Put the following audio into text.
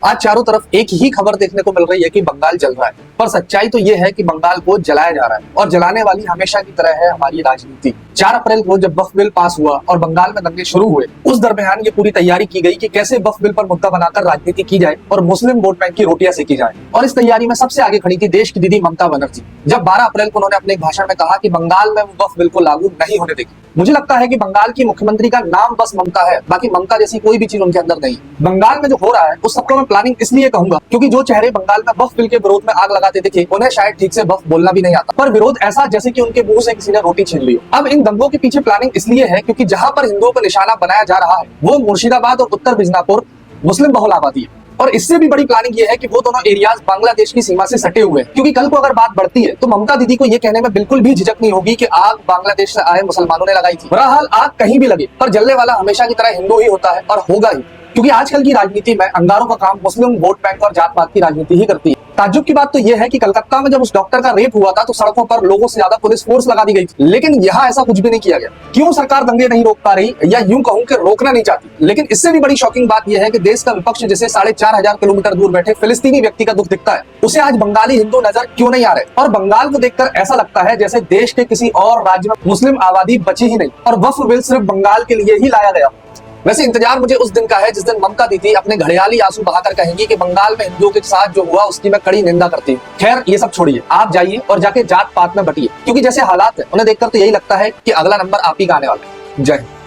आज चारों तरफ एक ही खबर देखने को मिल रही है कि बंगाल जल रहा है, पर सच्चाई तो यह है कि बंगाल को जलाया जा रहा है और जलाने वाली हमेशा की तरह है हमारी राजनीति। 4 अप्रैल को जब वक्फ बिल पास हुआ और बंगाल में दंगे शुरू हुए, उस दरमियान ये पूरी तैयारी की गई कि कैसे वक्फ बिल पर मुद्दा बनाकर राजनीति की जाए और मुस्लिम वोट बैंक की रोटियां सेकी जाए। और इस तैयारी में सबसे आगे खड़ी थी देश की दीदी ममता बनर्जी। जब 12 अप्रैल को उन्होंने अपने एक भाषण में कहा कि बंगाल में वक्फ बिल को लागू नहीं होने देगी। मुझे लगता है कि बंगाल की मुख्यमंत्री का नाम बस ममता है, बाकी ममता जैसी कोई भी चीज उनके अंदर नहीं। बंगाल में जो हो रहा है उस सबको मैं प्लानिंग इसलिए कहूंगा क्योंकि जो चेहरे बंगाल में वक्फ बिल के विरोध में आग लगाते दिखे, उन्हें शायद ठीक से वक्फ बोलना भी नहीं आता, पर विरोध ऐसा जैसे कि उनके मुंह से किसी ने रोटी छीन ली हो। अब इन दंगों के पीछे प्लानिंग इसलिए है क्योंकि जहां पर हिंदुओं पर निशाना बनाया जा रहा है वो मुर्शिदाबाद और उत्तर मिदनापुर मुस्लिम बहुल आबादी है। और इससे भी बड़ी प्लानिंग ये है कि वो दोनों एरियाज बांग्लादेश की सीमा से सटे हुए हैं, क्योंकि कल को अगर बात बढ़ती है तो ममता दीदी को ये कहने में बिल्कुल भी झिझक नहीं होगी कि आग बांग्लादेश से आए मुसलमानों ने लगाई थी। बहरहाल आग कहीं भी लगे पर जलने वाला हमेशा की तरह हिंदू ही होता है और होगा ही, क्योंकि आजकल की राजनीति में अंगारों का काम मुस्लिम वोट बैंक और जात पात की राजनीति ही करती है। ताज्जुब की बात तो यह है कि कलकत्ता में जब उस डॉक्टर का रेप हुआ था तो सड़कों पर लोगों से ज्यादा पुलिस फोर्स लगा दी गई थी, लेकिन यहाँ ऐसा कुछ भी नहीं किया गया। क्यों सरकार दंगे नहीं रोक पा रही, या यूं कहूं कि रोकना नहीं चाहती। लेकिन इससे भी बड़ी शॉकिंग बात यह है कि देश का विपक्ष जिसे 4,500 किलोमीटर दूर बैठे फिलिस्तीनी व्यक्ति का दुख दिखता है, उसे आज बंगाली हिंदू नजर क्यों नहीं आ रहे। और बंगाल को देखकर ऐसा लगता है जैसे देश के किसी और राज्य में मुस्लिम आबादी बची ही नहीं और वक्फ बिल सिर्फ बंगाल के लिए ही लाया गया। वैसे इंतजार मुझे उस दिन का है जिस दिन ममता दीदी अपने घड़ियाली आंसू बहाकर कहेंगी कि बंगाल में हिंदुओं के साथ जो हुआ उसकी मैं कड़ी निंदा करती हूँ। खैर ये सब छोड़िए, आप जाइए और जाके जात पात में बटिए, क्योंकि जैसे हालात है उन्हें देखकर तो यही लगता है कि अगला नंबर आप ही का आने वाला है। जय हिंद।